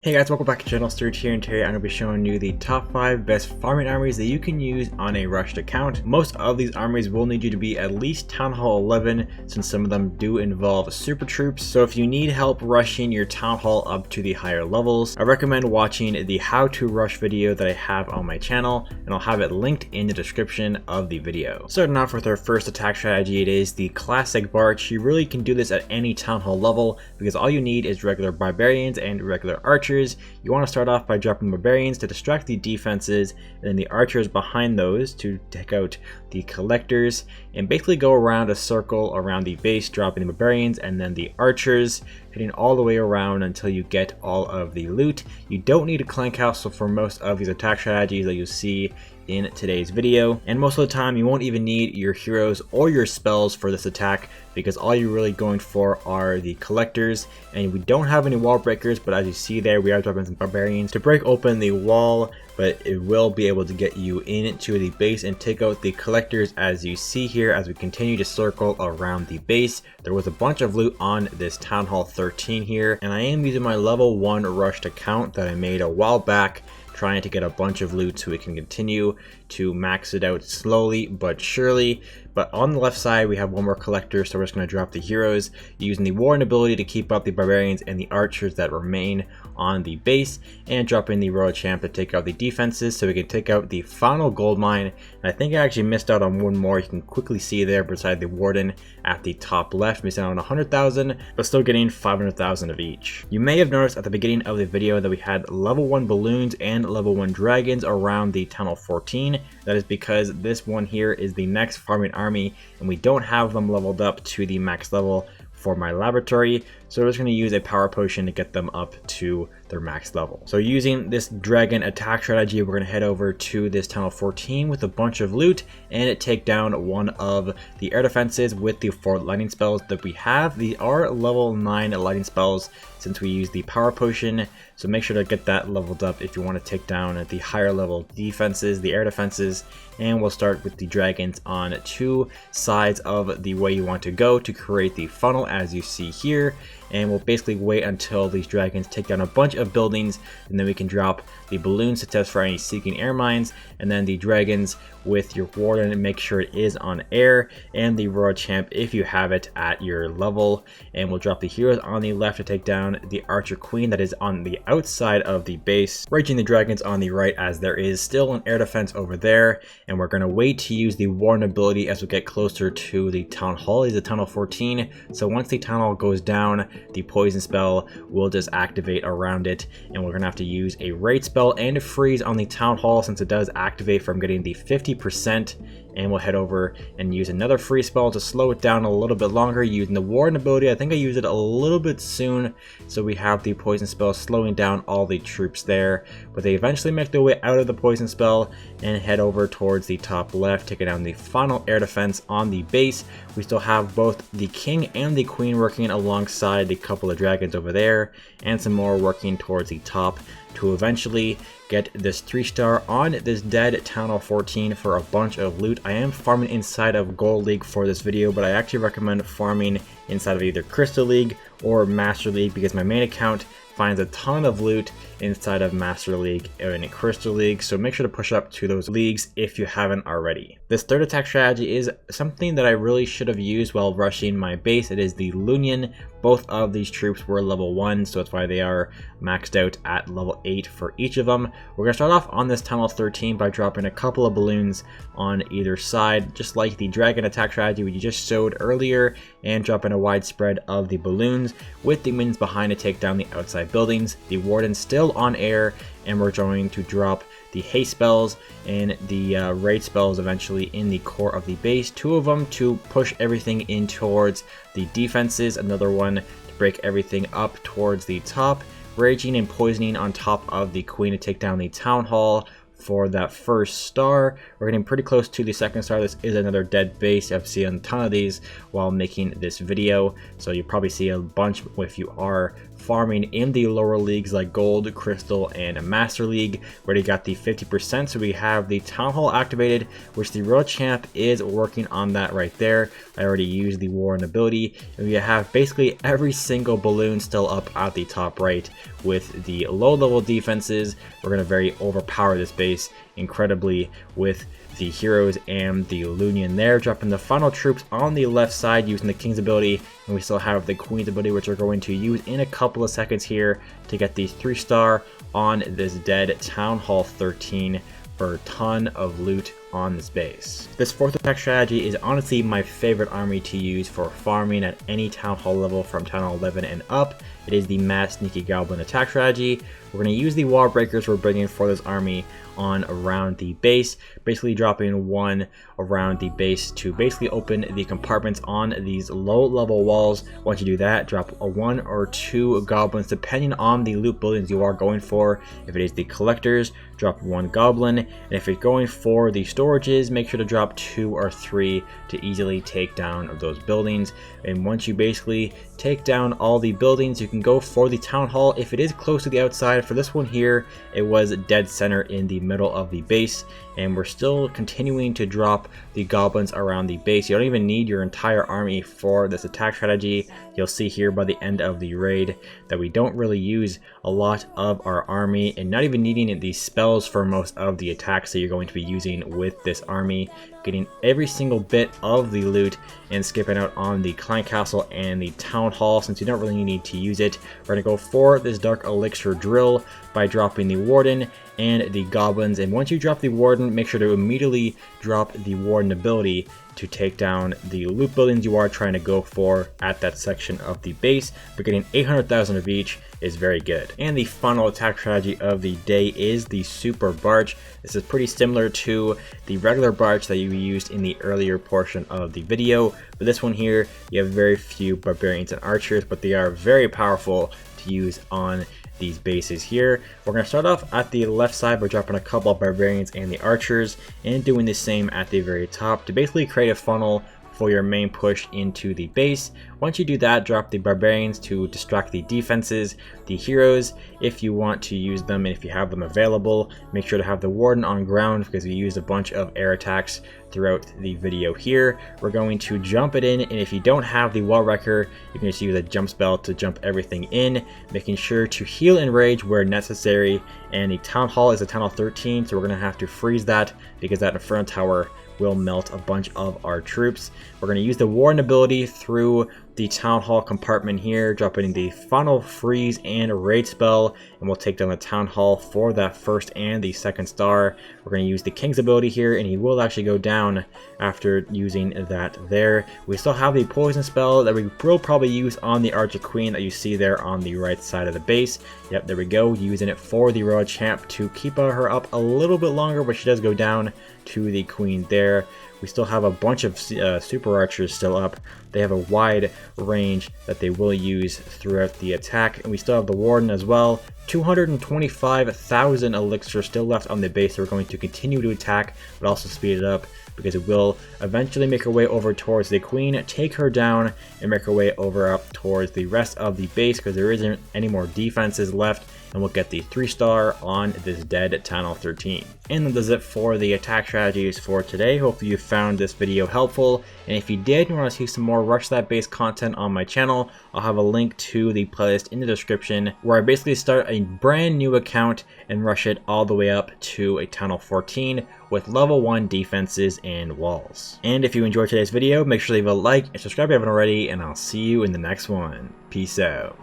Hey guys, welcome back to the channel. Sturge here, and today I'm going to be showing you the top 5 best farming armies that you can use on a rushed account. Most of these armies will need you to be at least Town Hall 11, since some of them do involve super troops. So if you need help rushing your Town Hall up to the higher levels, I recommend watching the how to rush video that I have on my channel, and I'll have it linked in the description of the video. Starting off with our first attack strategy, it is the classic Barch. You really can do this at any Town Hall level, because all you need is regular barbarians and regular archers. You want to start off by dropping barbarians to distract the defenses, and then the archers behind those to take out the collectors, and basically go around a circle around the base, dropping the barbarians and then the archers, hitting all the way around until you get all of the loot. You don't need a clan castle for most of these attack strategies that you see in today's video, and most of the time you won't even need your heroes or your spells for this attack, because all you're really going for are the collectors. And we don't have any wall breakers, but as you see there, we are dropping some barbarians to break open the wall, but it will be able to get you into the base and take out the collectors, as you see here as we continue to circle around the base. There was a bunch of loot on this Town Hall 13 here, and I am using my level 1 rushed account that I made a while back, trying to get a bunch of loot so we can continue to max it out slowly but surely. But on the left side we have one more collector, so we're just going to drop the heroes using the warden ability to keep up the barbarians and the archers that remain on the base, and dropping the royal champ to take out the defenses so we can take out the final gold mine. And I think I actually missed out on one more. You can quickly see there beside the warden at the top left, missing out on 100,000 but still getting 500,000 of each. You may have noticed at the beginning of the video that we had level 1 balloons and level 1 dragons around the Town Hall 14. That is because this one here is the next farming army, and we don't have them leveled up to the max level for my laboratory, so we're just going to use a power potion to get them up to their max level. So using this dragon attack strategy, we're going to head over to this Town Hall 14 with a bunch of loot and take down one of the air defenses with the 4 lightning spells that we have. These are level 9 lightning spells since we use the power potion, so make sure to get that leveled up if you want to take down the higher level defenses, the air defenses. And we'll start with the dragons on 2 sides of the way you want to go to create the funnel, as you see here. And we'll basically wait until these dragons take down a bunch of buildings, and then we can drop the balloons to test for any seeking air mines, and then the dragons with your warden and make sure it is on air, and the royal champ if you have it at your level. And we'll drop the heroes on the left to take down the archer queen that is on the outside of the base, raging the dragons on the right, as there is still an air defense over there. And we're going to wait to use the warden ability as we get closer to the Town Hall. Is the Town Hall 14, so once the Town Hall goes down, the poison spell will just activate around it, and we're gonna have to use a raid spell and a freeze on the Town Hall since it does activate from getting the 50%. And we'll head over and use another free spell to slow it down a little bit longer using the warden ability. I think I used it a little bit soon, so we have the poison spell slowing down all the troops there. But they eventually make their way out of the poison spell and head over towards the top left, taking down the final air defense on the base. We still have both the king and the queen working alongside the couple of dragons over there, and some more working towards the top to eventually get this 3-star on this dead Town Hall 14 for a bunch of loot. I am farming inside of Gold League for this video, but I actually recommend farming inside of either Crystal League or Master League, because my main account finds a ton of loot inside of Master League and Crystal League, so make sure to push up to those leagues if you haven't already. This third attack strategy is something that I really should have used while rushing my base. It is the Loonion. Both of these troops were level 1, so that's why they are maxed out at level 8 for each of them. We're going to start off on this Town Hall 13 by dropping a couple of balloons on either side, just like the dragon attack strategy we just showed earlier, and dropping a wide spread of the balloons with the minions behind to take down the outside buildings. The warden still on air, and we're going to drop the haste spells and the raid spells eventually in the core of the base. 2 of them to push everything in towards the defenses, another one to break everything up towards the top, raging and poisoning on top of the queen to take down the Town Hall for that 1st star. We're getting pretty close to the 2nd star. This is another dead base. I've seen a ton of these while making this video, so you'll probably see a bunch if you are farming in the lower leagues like Gold, Crystal, and Master League. We already got the 50%, so we have the Town Hall activated, which the Royal Champ is working on that right there. I already used the Warden ability, and we have basically every single balloon still up at the top right. With the low level defenses, we're going to very overpower this base incredibly with the heroes and the Loonion there, dropping the final troops on the left side using the King's ability, and we still have the Queen's ability, which we're going to use in a couple of seconds here to get the 3-star on this dead Town Hall 13 for a ton of loot on this base. This fourth attack strategy is honestly my favorite army to use for farming at any Town Hall level from Town Hall 11 and up. It is the Mass Sneaky Goblin attack strategy. We're going to use the wall breakers we're bringing for this army on around the base, basically dropping one around the base to basically open the compartments on these low level walls. Once you do that, drop a 1 or 2 goblins depending on the loot buildings you are going for. If it is the collectors, drop 1 goblin, and if you're going for the storages, make sure to drop 2 or 3 to easily take down those buildings. And once you basically take down all the buildings, you can go for the Town Hall. If it is close to the outside, for this one here, it was dead center in the middle of the base, and we're still continuing to drop the goblins around the base. You don't even need your entire army for this attack strategy. You'll see here by the end of the raid that we don't really use a lot of our army, and not even needing these spells for most of the attacks that you're going to be using with this army. Getting every single bit of the loot and skipping out on the Client Castle and the Town Hall since you don't really need to use it. We're going to go for this Dark Elixir drill by dropping the Warden and the Goblins, and once you drop the Warden, make sure to immediately drop the Warden ability to take down the loot buildings you are trying to go for at that section of the base. But getting 800,000 of each is very good. And the final attack strategy of the day is the Super Barch. This is pretty similar to the regular Barch that you used in the earlier portion of the video. But this one here, you have very few barbarians and archers, but they are very powerful to use on these bases here. We're going to start off at the left side by dropping a couple of barbarians and the archers, and doing the same at the very top to basically create a funnel for your main push into the base. Once you do that, drop the barbarians to distract the defenses, the heroes if you want to use them, and if you have them available, make sure to have the Warden on ground because we used a bunch of air attacks throughout the video here. We're going to jump it in, and if you don't have the wall wrecker, you can just use a jump spell to jump everything in, making sure to heal and rage where necessary. And the Town Hall is a Town Hall 13, so we're going to have to freeze that because that Inferno Tower will melt a bunch of our troops. We're going to use the Warden ability through the Town Hall compartment here, dropping the final freeze and rage spell, and we'll take down the Town Hall for that first and the second star. We're going to use the King's ability here, and he will actually go down after using that there. We still have the poison spell that we will probably use on the Archer Queen that you see there on the right side of the base. Yep, there we go, using it for the Royal Champ to keep her up a little bit longer, but she does go down to the Queen there. We still have a bunch of super archers still up. They have a wide range that they will use throughout the attack. And we still have the Warden as well. 225,000 elixir still left on the base. So we're going to continue to attack, but also speed it up because it will eventually make her way over towards the Queen, take her down, and make her way over up towards the rest of the base because there isn't any more defenses left. And we'll get the 3-star on this dead Town Hall 13. And that does it for the attack strategies for today. Hopefully you found this video helpful, and if you did and you want to see some more Rush That based content on my channel, I'll have a link to the playlist in the description where I basically start a brand new account and rush it all the way up to a Town Hall 14 with level 1 defenses and walls. And if you enjoyed today's video, make sure to leave a like and subscribe if you haven't already, and I'll see you in the next one. Peace out.